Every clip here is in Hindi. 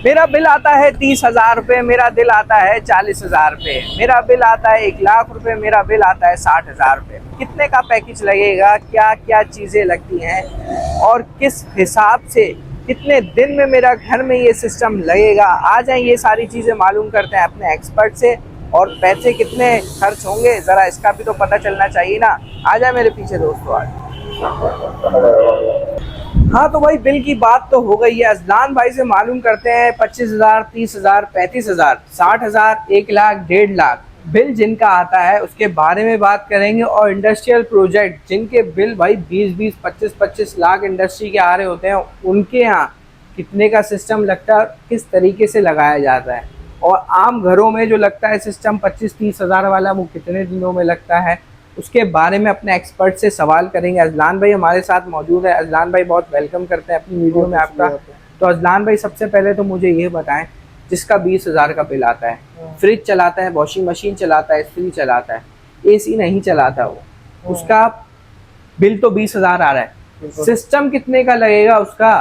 मेरा बिल आता है 30,000 रुपये, मेरा दिल आता है 40,000 रुपये, मेरा बिल आता है 1,00,000 रुपये, मेरा बिल आता है 60,000 रुपये। कितने का पैकेज लगेगा, क्या क्या चीज़ें लगती हैं और किस हिसाब से कितने दिन में मेरा घर में ये सिस्टम लगेगा, आ जाए ये सारी चीज़ें मालूम करते हैं अपने एक्सपर्ट से। और पैसे कितने खर्च होंगे ज़रा इसका भी तो पता चलना चाहिए ना। आ जाए मेरे पीछे दोस्तों आज। हाँ तो भाई बिल की बात तो हो गई है, अजलान भाई से मालूम करते हैं 25,000, 30,000, 35,000, 60,000, 1,00,000, 1,50,000 बिल जिनका आता है उसके बारे में बात करेंगे। और इंडस्ट्रियल प्रोजेक्ट जिनके बिल भाई 20-20, 25-25 लाख इंडस्ट्री के आ रहे होते हैं, उनके यहाँ कितने का सिस्टम लगता है, किस तरीके से लगाया जाता है। और आम घरों में जो लगता है सिस्टम 25-30 हज़ार वाला, वो कितने दिनों में लगता है, उसके बारे में अपने एक्सपर्ट से सवाल करेंगे। अजलान भाई हमारे साथ मौजूद है। अजलान भाई बहुत वेलकम करते हैं अपनी वीडियो में आपका। तो अजलान भाई सबसे पहले तो मुझे ये बताएं, जिसका 20,000 का बिल आता है, फ्रिज चलाता है, वॉशिंग मशीन चलाता है, इस्त्री चलाता है, एसी नहीं चलाता, वो उसका बिल तो 20,000 आ रहा है, सिस्टम कितने का लगेगा उसका?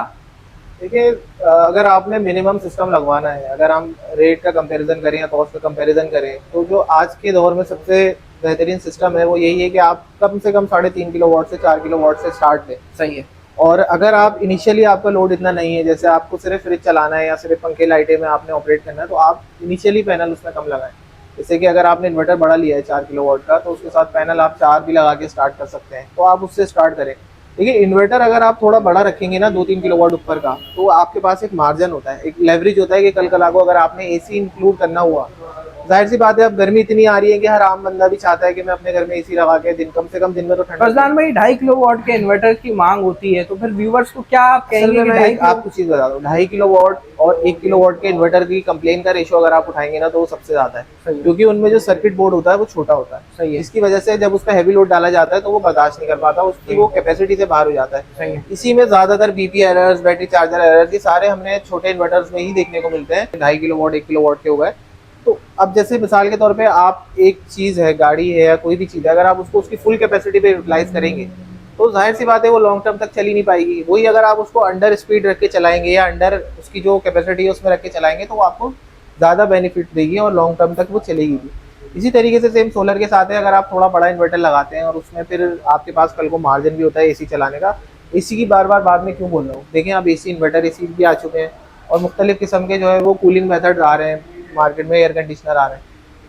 देखिए, अगर आपने मिनिमम सिस्टम लगवाना है, अगर हम रेट का कंपैरिजन करें या कॉस्ट का कंपैरिजन करें, तो जो आज के दौर में सबसे बेहतरीन सिस्टम है वो यही है कि आप कम से कम 3.5 किलोवाट से 4 किलोवाट से स्टार्ट लें। सही है। और अगर आप इनिशियली आपका लोड इतना नहीं है, जैसे आपको सिर्फ फ्रिज चलाना है या सिर्फ पंखे लाइटें में आपने ऑपरेट करना है, तो आप इनिशियली पैनल उसमें कम लगाएं। जैसे कि अगर आपने इन्वर्टर बड़ा लिया है 4 किलोवाट का, तो उसके साथ पैनल आप 4 भी लगा के स्टार्ट कर सकते हैं, तो आप उससे स्टार्ट करें। देखिए, इन्वर्टर अगर आप थोड़ा बड़ा रखेंगे ना, 2-3 किलोवाट ऊपर का, तो आपके पास एक मार्जिन होता है, एक लेवरेज होता है कि कल को अगर आपने एसी इंक्लूड करना हुआ, जाहिर सी बात है अब गर्मी इतनी आ रही है कि हर आम बंदा भी चाहता है कि मैं अपने घर में एसी लगा के दिन कम से कम दिन में तो ठंडा। अजलान भाई 2.5 किलोवाट के इन्वर्टर की मांग होती है, तो फिर व्यूवर्स को क्या आप कहेंगे? मैं आपको चीज बता दूं, 2.5 किलोवाट और 1 किलोवाट के इन्वर्टर की कंप्लेन का रेशियो अगर आप उठाएंगे ना, तो वो सबसे ज्यादा है, क्योंकि उनमें जो सर्किट बोर्ड होता है वो छोटा होता है। सही है। इसकी वजह से जब उसका हैवी लोड डाला जाता है तो वो बर्दाश्त नहीं कर पाता, उसकी वो कैपेसिटी से बाहर हो जाता है। सही है। इसी में ज्यादातर BP errors, battery charger errors, ये सारे हमने छोटे इन्वर्टर्स में ही देखने को मिलते हैं। 2.5 किलोवाट 1 किलोवाट के हो गए, तो अब जैसे मिसाल के तौर पे आप एक चीज़ है, गाड़ी है या कोई भी चीज़ है, अगर आप उसको उसकी फुल कैपेसिटी पे यूटिलाइज करेंगे तो जाहिर सी बात है वो लॉन्ग टर्म तक चल ही नहीं पाएगी। वही अगर आप उसको अंडर स्पीड रख के चलाएंगे या अंडर उसकी जो कैपेसिटी है उसमें रख के चलाएंगे, तो वो आपको ज़्यादा बेनिफिट देगी और लॉन्ग टर्म तक वो चलेगी भी। इसी तरीके से सेम सोलर के साथ है, अगर आप थोड़ा बड़ा इन्वर्टर लगाते हैं और उसमें फिर आपके पास कल को मार्जिन भी होता है एसी चलाने का। एसी की बार बार बाद में क्यों बोल रहा हूँ, देखिए अब एसी इन्वर्टर एसी भी आ चुके हैं और मुख्तलिफ किस्म के जो है वो कूलिंग मेथड आ रहे हैं मार्केट में, एयर कंडीशनर आ रहे हैं।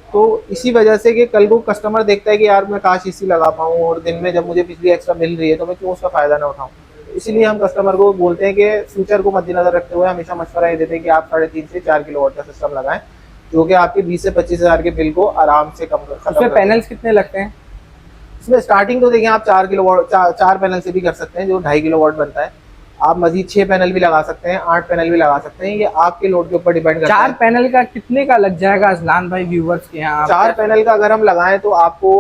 तो इसी वजह से कि कल को कस्टमर देखता है कि यार मैं काश एसी लगा पाऊँ और दिन में जब मुझे बिजली एक्स्ट्रा मिल रही है तो मैं क्यों उसका फ़ायदा ना उठाऊँ। इसीलिए हम कस्टमर को बोलते हैं कि फ्यूचर को मद्देनजर रखते हुए हमेशा मशवरा ये देते हैं कि आप 3.5 से 4 किलोवाट का सिस्टम लगाएं, जो कि आपके 20 से 25 हज़ार के बिल को आराम से कम कर। उसमें पैनल्स कितने लगते हैं? इसमें स्टार्टिंग तो देखिए आप 4 किलोवाट 4 पैनल से भी कर सकते हैं, जो 2.5 किलोवाट बनता है। आप मजीद 6 पैनल भी लगा सकते हैं, 8 पैनल भी लगा सकते हैं, ये आपके लोड के ऊपर डिपेंड करता है। 4 पैनल का कितने का लग जाएगा अजलान भाई व्यूवर्स के यहाँ? 4 पैनल का अगर हम लगाएं तो आपको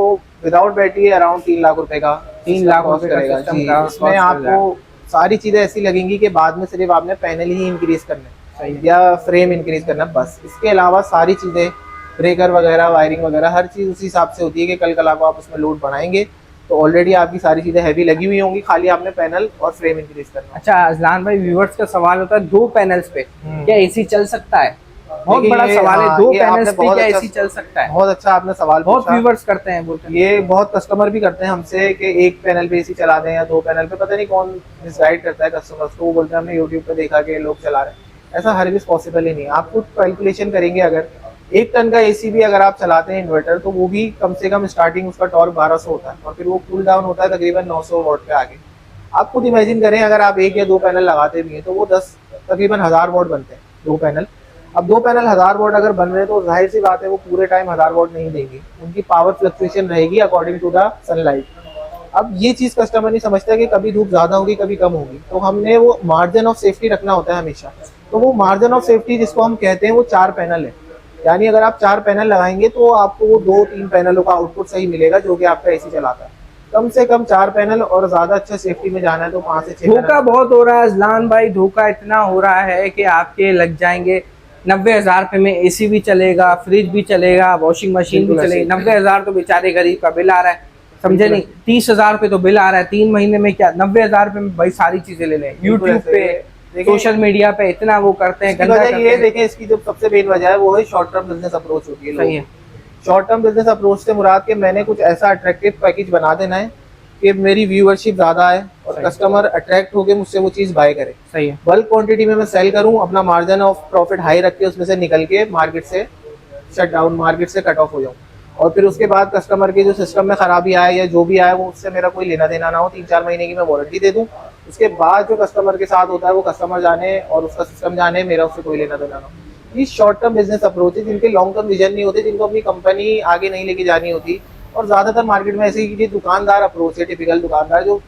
विदाउट बैटरी अराउंड 3 लाख रुपए का 3 लाख रुपए करेगा जी। इसमें आपको सारी चीजें ऐसी लगेंगी कि बाद में सिर्फ आपने पैनल ही इंक्रीज करना है या फ्रेम इंक्रीज करना है बस। इसके अलावा सारी चीजें, ब्रेकर वगैरह, वायरिंग वगैरह, हर चीज उसी हिसाब से होती है कि कल को आप उसमें लोड बढ़ाएंगे तो ऑलरेडी आपकी सारी चीजें हैवी लगी हुई होंगी, खाली आपने पैनल और फ्रेम इंक्रीज करना। अच्छा अजलान भाई, व्यूवर्स का सवाल होता है 2 पैनल्स पे क्या एसी चल सकता है? बहुत बड़ा सवाल है, 2 पैनल्स पे क्या एसी चल सकता है? बहुत अच्छा आपने सवाल पूछा। बहुत व्यूवर्स करते हैं, बोलते हैं ये बहुत कस्टमर भी करते हैं हमसे कि 1 पैनल पे एसी चला दें या 2 पैनल पे। पता नहीं कौन मिसगाइड करता है कस्टमर्स को, वो बोलते हैं हमने यूट्यूब पे देखा कि लोग चला रहे हैं। ऐसा हरगिज़ पॉसिबल ही नहीं। आप खुद कैलकुलेशन करेंगे, अगर 1 टन का एसी भी अगर आप चलाते हैं इन्वर्टर, तो वो भी कम से कम स्टार्टिंग उसका टॉर्क 1200 होता है और फिर वो कूल डाउन होता है तकरीबन 900 वाट पे आगे। आप खुद इमेजिन करें, अगर आप 1 या 2 पैनल लगाते भी हैं तो वो 10 तकरीबन 1000 वाट बनते हैं 2 पैनल। अब 2 पैनल 1000 वाट अगर बन रहे हैं तो जाहिर सी बात है वो पूरे टाइम 1000 वाट नहीं देंगे, उनकी पावर फ्लक्चुएशन रहेगी अकॉर्डिंग टू द सनलाइट। अब ये चीज़ कस्टमर नहीं समझता कि कभी धूप ज़्यादा होगी कभी कम होगी, तो हमने वो मार्जिन ऑफ सेफ्टी रखना होता है हमेशा। तो वो मार्जिन ऑफ सेफ्टी जिसको हम कहते हैं वो 4 पैनल है। यानी अगर आप 4 पैनल लगाएंगे तो आपको वो 2-3 पैनलों का आउटपुट सही मिलेगा जो कि आपका एसी चलाता है। कम से कम 4 पैनल और ज्यादा अच्छा सेफ्टी में जाना है तो 5 से 6 धोखा बहुत हो रहा है अजलान भाई, धोखा इतना हो रहा है कि आपके लग जाएंगे 90,000 रुपये में एसी भी चलेगा, फ्रिज भी चलेगा, वॉशिंग मशीन भी चलेगी। 90,000 तो बेचारे गरीब का बिल आ रहा है, समझे नहीं? 30,000 रुपये तो बिल आ रहा है 3 महीने में। क्या 90,000 रुपये में भाई सारी चीजें ले लें यूट्यूब पे, सोशल मीडिया पे इतना वो करते हैं, इसकी गंदा वजह करते ये हैं। देखें, इसकी जो सबसे मेन वजह है वो है शॉर्ट टर्म बिजनेस अप्रोच होती है। सही है। शॉर्ट टर्म बिजनेस अप्रोच से मुराद के मैंने कुछ ऐसा अट्रैक्टिव पैकेज बना देना है कि मेरी व्यूअरशिप ज्यादा है और सही। कस्टमर अट्रैक्ट होकर मुझसे वो चीज बाय करे। सही है। बल्क क्वांटिटी में मैं सेल करूं, अपना मार्जिन ऑफ प्रॉफिट हाई रख के उसमें से निकल के मार्केट से शट डाउन, मार्केट से कट ऑफ हो जाऊं, और फिर उसके बाद कस्टमर के जो सिस्टम में खराबी आए या जो भी आए वो उससे मेरा कोई लेना देना ना हो। 3-4 महीने की मैं वारंटी दे दूं। उसके बाद जो कस्टमर के साथ होता है वो कस्टमर जाने और उसका सिस्टम जाने, मेरा उससे कोई लेना देना ना हो। ये शॉर्ट टर्म बिजनेस अप्रोच है जिनके लॉन्ग टर्म विजन नहीं होते, जिनको अपनी कंपनी आगे नहीं लेके जानी होती। और ज्यादातर मार्केट में ऐसे ही दुकानदार अप्रोच है, टिपिकल दुकानदार जो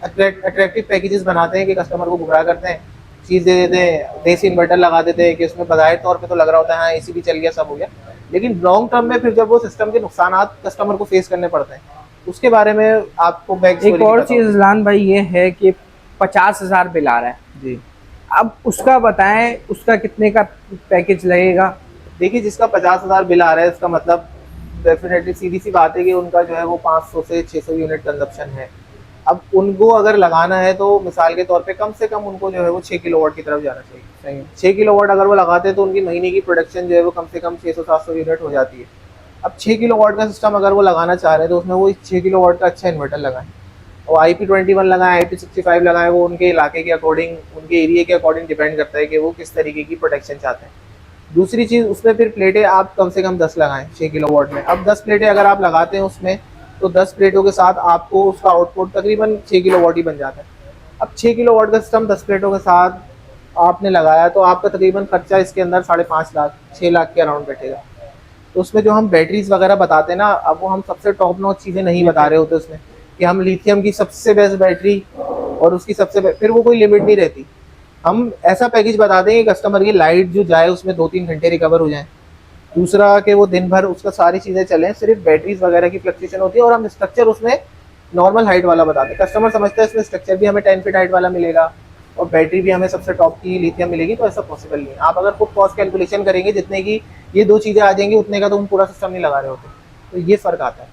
अट्रैक्टिव पैकेजेस बनाते हैं कि कस्टमर को गुमराह करते हैं, चीज दे देते हैं, देसी इन्वर्टर लगा देते हैं कि उसमें बजाय तौर पे तो लग रहा होता है हाँ एसी भी चल गया, सब हो गया, लेकिन लॉन्ग टर्म में फिर जब वो सिस्टम के नुकसानात कस्टमर को फेस करने पड़ते हैं, उसके बारे में आपको बैक एक और चीज अजलान भाई ये है कि 50,000 बिल आ रहा है जी। अब उसका बताएं, उसका कितने का पैकेज लगेगा? देखिए, जिसका 50,000 बिल आ रहा है इसका मतलब डेफिनेटली सीधी सी बात है कि उनका जो है वो 500 से 600 यूनिट कंजप्शन है। अब उनको अगर लगाना है तो मिसाल के तौर पे कम से कम उनको जो है वो 6 किलोवाट की तरफ जाना चाहिए। सही। 6 किलोवाट अगर वो लगाते हैं तो उनकी महीने की प्रोडक्शन जो है वो कम से कम 600-700 यूनिट हो जाती है। अब 6 किलोवाट का सिस्टम अगर वो लगाना चाह रहे हैं तो उसमें वो 6 किलोवाट का अच्छा इन्वर्टर लगाएं और IP21 लगाएं, IP65 लगाएं। वो उनके इलाके के अकॉर्डिंग, उनके एरिया के अकॉर्डिंग डिपेंड करता है कि वो किस तरीके की प्रोटेक्शन चाहते हैं। दूसरी चीज़, उसमें फिर प्लेटें आप कम से कम 10 लगाएं 6 किलोवाट में। अब 10 प्लेटें अगर आप लगाते हैं उसमें तो 10 प्लेटों के साथ आपको उसका आउटपुट तकरीबन 6 किलोवाट ही बन जाता है। अब 6 किलोवाट का सिस्टम 10 प्लेटों के साथ आपने लगाया तो आपका तकरीबन खर्चा इसके अंदर 5.5 लाख 6 लाख के अराउंड बैठेगा। तो उसमें जो हम बैटरीज वगैरह बताते हैं ना, अब वो हम सबसे टॉप नॉच चीज़ें नहीं बता रहे होते उसमें कि हम लिथियम की सबसे बेस्ट बैटरी और उसकी फिर वो कोई लिमिट नहीं रहती। हम ऐसा पैकेज बता दें कि कस्टमर की लाइट जो जाए उसमें 2-3 घंटे रिकवर हो जाए, दूसरा कि वो दिन भर उसका सारी चीज़ें चलें, सिर्फ बैटरीज वगैरह की फ्लक्चुएशन होती है। और हम स्ट्रक्चर उसमें नॉर्मल हाइट वाला बताते हैं, कस्टमर समझता है इसमें स्ट्रक्चर भी हमें 10 फीट हाइट वाला मिलेगा और बैटरी भी हमें सबसे टॉप की लिथियम मिलेगी। तो ऐसा पॉसिबल नहीं है। आप अगर खुद कॉस्ट कैलकुलेशन करेंगे जितने की ये दो चीज़ें आ जाएंगी उतने का तो हम पूरा सिस्टम नहीं लगा रहे होते। तो ये फ़र्क आता है।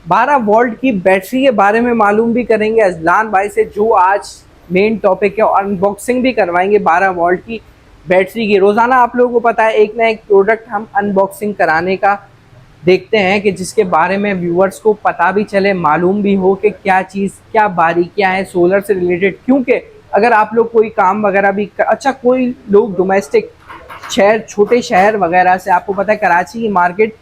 12 वोल्ट की बैटरी के बारे में मालूम भी करेंगे अजलान भाई से, जो आज मेन टॉपिक है, और अनबॉक्सिंग भी करवाएंगे 12 वोल्ट की बैटरी की। रोज़ाना आप लोगों को पता है एक ना एक प्रोडक्ट हम अनबॉक्सिंग कराने का देखते हैं कि जिसके बारे में व्यूअर्स को पता भी चले, मालूम भी हो कि क्या चीज़, क्या बारीकियां हैं सोलर से रिलेटेड। क्योंकि अगर आप लोग कोई काम वगैरह भी अच्छा, कोई लोग डोमेस्टिक शहर, छोटे शहर वगैरह से, आपको पता है कराची की मार्केट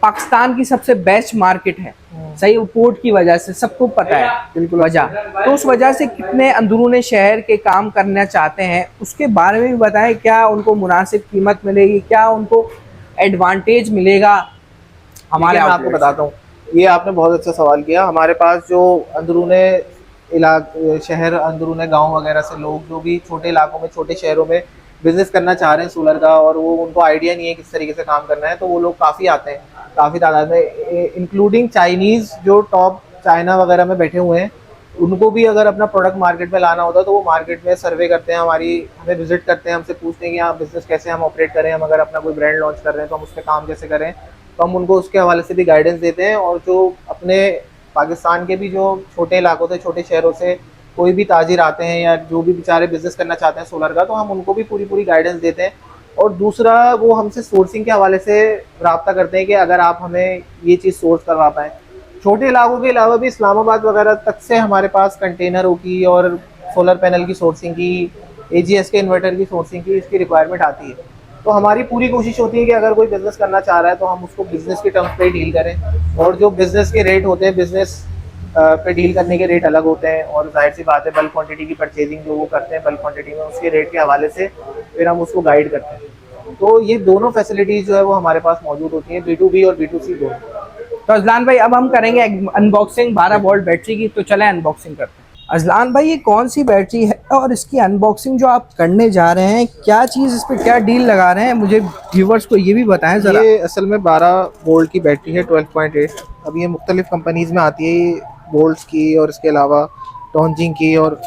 पाकिस्तान की सबसे बेस्ट मार्केट है, सही, पोर्ट की वजह से सबको पता है बिल्कुल वजह। तो उस वजह से कितने अंदरूने शहर के काम करना चाहते हैं उसके बारे में भी बताएं, क्या उनको मुनासिब कीमत मिलेगी, क्या उनको एडवांटेज मिलेगा हमारे। मैं आपको बताता हूँ, ये आपने बहुत अच्छा सवाल किया। हमारे पास जो अंदरूने शहर, अंदरूने गांव वगैरह से लोग जो भी छोटे इलाकों में, छोटे शहरों में बिजनेस करना चाह रहे हैं सोलर का, और वो उनको आइडिया नहीं है किस तरीके से काम करना है, तो वो लोग काफ़ी आते हैं, काफ़ी तादाद में, इंक्लूडिंग चाइनीज़ जो टॉप चाइना वगैरह में बैठे हुए हैं। उनको भी अगर अपना प्रोडक्ट मार्केट में लाना होता है तो वो मार्केट में सर्वे करते हैं, हमें विजिट करते हैं, हमसे पूछते हैं कि हाँ बिज़नेस कैसे हम ऑपरेट करें, हम अगर अपना कोई ब्रांड लॉन्च कर रहे हैं तो हम उस पर काम कैसे करें। तो हम उनको उसके हवाले से भी गाइडेंस देते हैं। और जो अपने पाकिस्तान के भी जो छोटे इलाकों से, छोटे शहरों से कोई भी ताजिर आते हैं या जो भी बेचारे बिजनेस करना चाहते हैं सोलर का, तो हम उनको भी पूरी गाइडेंस देते हैं। और दूसरा, वो हमसे सोर्सिंग के हवाले से रब्ता करते हैं कि अगर आप हमें ये चीज़ सोर्स करवा पाएँ। छोटे इलाकों के अलावा भी इस्लामाबाद वगैरह तक से हमारे पास कंटेनरों की और सोलर पैनल की सोर्सिंग की, AGS के इन्वर्टर की सोर्सिंग की, इसकी रिक्वायरमेंट आती है। तो हमारी पूरी कोशिश होती है कि अगर कोई बिज़नेस करना चाह रहा है तो हम उसको बिज़नेस के टर्म्स पे डील करें। और जो बिज़नेस के रेट होते हैं, बिज़नेस पे डील करने के रेट अलग होते हैं, और जाहिर सी बात है बल्क क्वांटिटी की परचेजिंग जो वो करते हैं बल्क क्वांटिटी में, उसके रेट के हवाले से फिर हम उसको गाइड करते हैं। तो ये दोनों फैसिलिटीज़ जो है वो हमारे पास मौजूद होती हैं, B2B और B2C दोनों। तो अजलान भाई अब हम करेंगे अनबॉक्सिंग 12 वोल्ट बैटरी की, तो चलें अनबॉक्सिंग करते हैं। अजलान भाई ये कौन सी बैटरी है और इसकी अनबॉक्सिंग जो आप करने जा रहे हैं, क्या चीज़ इस पे, क्या डील लगा रहे हैं, मुझे व्यूवर्स को ये भी बताएं ज़रा। ये असल में 12 वोल्ट की बैटरी है 12.8। अब ये मुख्तलिफ कंपनीज़ में आती है, वोल्ट्स की और इसके अलावा टॉन्जिंग की और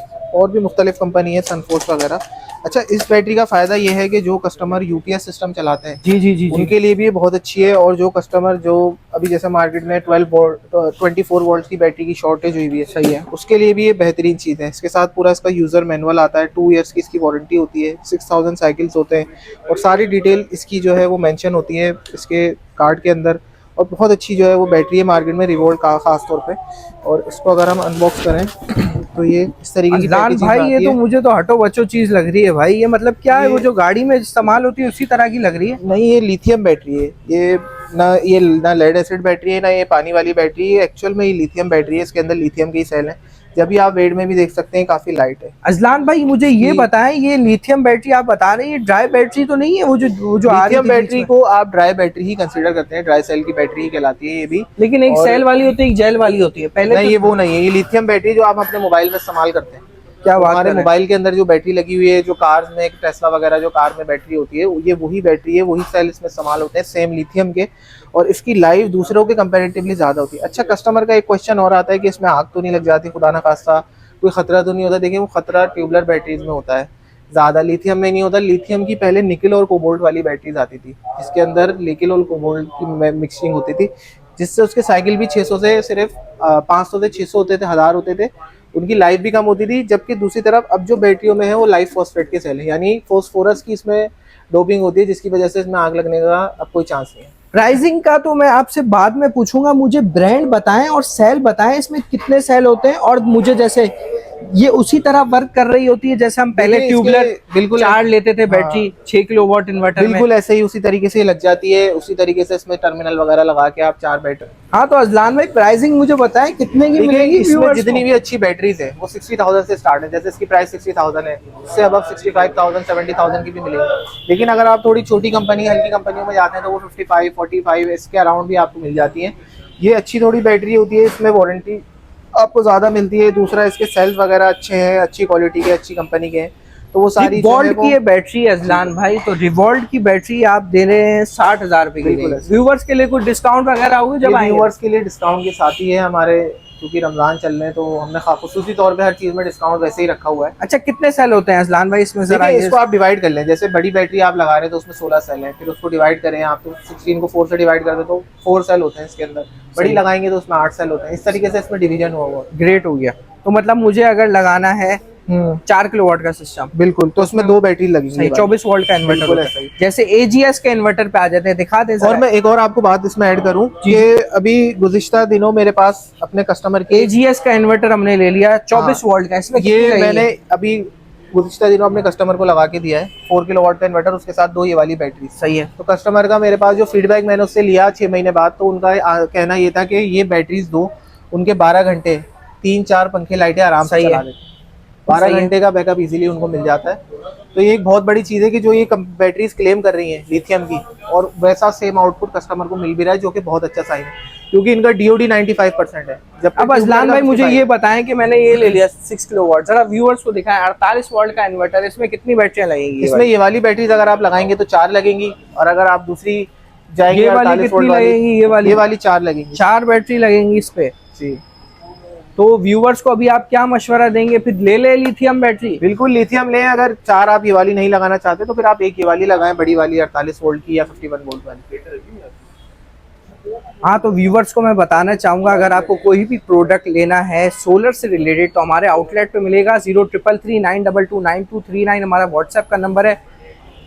भी मुख्तलिफ कंपनी है, सनफोर्स वगैरह। अच्छा, इस बैटरी का फायदा ये है कि जो कस्टमर यूपीएस सिस्टम चलाते हैं जी जी जी जी। उनके लिए भी ये बहुत अच्छी है, और जो कस्टमर जो अभी जैसे मार्केट में 24 वोल्ट की बैटरी की शॉर्टेज हुई हुई है, सही है। उसके लिए भी ये बेहतरीन चीज़ है। इसके साथ पूरा इसका यूज़र मैनुअल आता है, 2 इयर्स की इसकी वारंटी होती है, 6000 साइकिल्स होते हैं, और सारी डिटेल इसकी जो है वो मेंशन होती है इसके कार्ड के अंदर। और बहुत अच्छी जो है वो बैटरी है मार्केट में, रिवोल्ट का खास तौर पे। और इसको अगर हम अनबॉक्स करें तो ये इस तरीके की अजलान पैकेजिंग भाई, में ये आती तो है। मुझे तो हटो बच्चो चीज लग रही है भाई। ये मतलब क्या है, ये- वो जो गाड़ी में इस्तेमाल होती है उसी तरह की लग रही है। नहीं, ये लिथियम बैटरी है। ये ना लेड एसिड बैटरी है, ना ये पानी वाली बैटरी है। एक्चुअल में ये लिथियम बैटरी है, इसके अंदर लिथियम की सेल है। जब भी आप वेट में भी देख सकते हैं काफी लाइट है। अजलान भाई मुझे ये बताएं, ये लिथियम बैटरी आप बता रहे हैं, ये ड्राई बैटरी तो नहीं है? वो जो आ रही लिथियम थी बीच बैटरी में। को आप ड्राई बैटरी ही कंसीडर करते हैं, ड्राई सेल की बैटरी ही कहलाती है ये भी। लेकिन एक और सेल वाली होती है, एक जेल वाली होती है पहले नहीं, तो। ये वो नहीं है। ये लिथियम बैटरी जो आप अपने मोबाइल में इस्तेमाल करते हैं। क्या तो बात हमारे कर रहे हैं? मोबाइल के अंदर जो बैटरी लगी हुई है, जो कार्स में, एक टेस्ला वगैरह जो कार में बैटरी होती है, ये वही बैटरी है, वही सेल इसमें इस्तेमाल होते हैं, सेम लिथियम के। और इसकी लाइफ दूसरों के कंपैरेटिवली ज्यादा होती है। अच्छा, कस्टमर का एक क्वेश्चन और आता है कि इसमें आग तो नहीं लग जाती, खुदा ना खास्ता कोई खतरा तो नहीं होता? देखिए, वो खतरा ट्यूबलर बैटरीज में होता है, ज्यादा लिथियम में नहीं होता। लिथियम की पहले निकल और कोबाल्ट वाली बैटरीज आती थी, जिसके अंदर निकल और कोबाल्ट की मिक्सिंग होती थी, जिससे उसके साइकिल भी 600 से सिर्फ 500 से 600 होते थे, 1000 होते थे। उनकी लाइफ भी कम होती थी। जबकि दूसरी तरफ अब जो बैटरियों में है वो लाइफ फॉस्फेट के सेल है, यानी फॉस्फोरस की इसमें डोपिंग होती है, जिसकी वजह से इसमें आग लगने का अब कोई चांस नहीं है। प्राइसिंग का तो मैं आपसे बाद में पूछूंगा, मुझे ब्रांड बताएं और सेल बताएं, इसमें कितने सेल होते हैं। और मुझे जैसे ये उसी तरह वर्क कर रही होती है जैसे हम पहले देखिए, इसके ट्यूबलर बिल्कुल चार्ज लेते थे बैटरी, 6 किलोवाट इन्वर्टर में। बिल्कुल ऐसे ही उसी तरीके से लग जाती है, उसी तरीके से इसमें टर्मिनल वगैरह लगा के आप 4 बैटरी। हाँ तो अजलान भाई प्राइसिंग मुझे बताएं कितने की मिलेगी इसमें viewers जितनी को? भी अच्छी बैटरीज है वो 60,000 से स्टार्ट है। जैसे इसकी प्राइस 60,000 है, उससे अब 65,000 70,000 की भी मिलेगी। लेकिन अगर आप थोड़ी छोटी कंपनी, हल्की कंपनियों में जाते हैं तो वो 55 45 इसके अराउंड भी आपको मिल जाती है। ये अच्छी थोड़ी बैटरी होती है, इसमें वारंटी आपको ज्यादा मिलती है। दूसरा, इसके सेल्स वगैरह अच्छे हैं, अच्छी क्वालिटी के, अच्छी कंपनी के हैं, तो वो सारी जो है रिवॉल्ट की ये बैटरी है अजलान भाई, तो रिवॉल्ट की बैटरी आप दे रहे हैं 60,000 रुपए की। बिल्कुल ऐसे। व्यूवर्स के लिए कुछ डिस्काउंट वगैरह होगी जब आएंगे? व्यूअर्स के लिए डिस्काउंट के साथ ही है हमारे, क्योंकि रमजान चल रहे हैं तो हमने खासूसी तौर पे हर चीज में डिस्काउंट वैसे ही रखा हुआ है। अच्छा, कितने सेल होते हैं अजलान भाई इसमें जरा? देखिए, इसको आप डिवाइड कर लें। जैसे बड़ी बैटरी आप लगा रहे हैं तो उसमें 16 सेल है, फिर उसको डिवाइड करें आप, तो 16 को 4 से डिवाइड कर दे तो 4 सेल होते हैं इसके अंदर। बड़ी लगाएंगे तो उसमें 8 सेल होते हैं। इस तरीके से इसमें डिवीजन हुआ हुआ है। ग्रेट हो गया। तो मतलब मुझे अगर लगाना है 4 किलोवाट का सिस्टम, बिल्कुल, तो उसमें 2 बैटरी लगेंगी। सही 24 वोल्ट का इन्वर्टर बिल्कुल होता ऐसा है। ही। जैसे एजीएस के इन्वर्टर पे आ जाते हैं, दिखा दे और मैं एक और आपको बात इसमें ऐड करूं कि अभी गुज़िश्ता दिनों मेरे पास अपने कस्टमर के एजीएस का इन्वर्टर हमने ले लिया 24 वोल्ट का। इसमें कितनी ये लगेगी? मैंने अभी गुज़िश्ता दिनों अपने कस्टमर को लगा के दिया है, 4 किलोवाट का इन्वर्टर, उसके साथ 2 ये वाली बैटरी। सही है। तो कस्टमर का मेरे पास जो फीडबैक मैंने उससे लिया 6 महीने बाद, तो उनका कहना ये था कि ये बैटरीज दो, उनके 12 घंटे 3-4 पंखे लाइटें आराम से चला देते, 12 घंटे का बैकअप इजीली उनको मिल जाता है। तो ये एक बहुत बड़ी चीज़ है कि जो ये बैटरीज क्लेम कर रही हैं लिथियम की, और वैसा सेम आउटपुट कस्टमर को मिल भी रहा है, जो कि बहुत अच्छा साइन है, क्योंकि इनका DOD 95% है। जब अब अजलान भाई मुझे ये बताएं कि मैंने ये ले लिया 6 किलोवाट, जरा व्यूअर्स को दिखाएं 48 वोल्ट का इन्वर्टर, इसमें कितनी बैटरियां लगेंगी? इसमें ये वाली बैटरीज अगर आप लगाएंगे तो 4 लगेंगी, और अगर आप दूसरी जाएंगे ये वाली 48 कितनी वोल्ट लगेंगी? ये वाली 4 लगेंगी। 4 बैटरी लगेंगी इस पे जी। तो व्यूवर्स को अभी आप क्या मशवरा देंगे? फिर ले लिथियम बैटरी? बिल्कुल लिथियम लें। अगर 4 आप ये वाली नहीं लगाना चाहते तो फिर आप एक ये वाली लगाएं, बड़ी वाली 48 वोल्ट की या 51 वोल्ट वाली। हाँ तो व्यूवर्स को मैं बताना चाहूँगा, अगर आपको कोई भी प्रोडक्ट लेना है सोलर से रिलेटेड तो हमारे आउटलेट पे मिलेगा। 0333922939 हमारा व्हाट्सएप का नंबर है।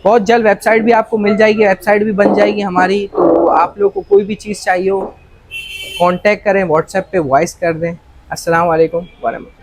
बहुत जल्द वेबसाइट भी आपको मिल जाएगी, वेबसाइट भी बन जाएगी हमारी। तो आप लोग को कोई भी चीज़ चाहिए हो कांटेक्ट करें, व्हाट्सएप पे वॉइस कर दें। अस्सलाम वालेकुम वरहमतुल्लाह।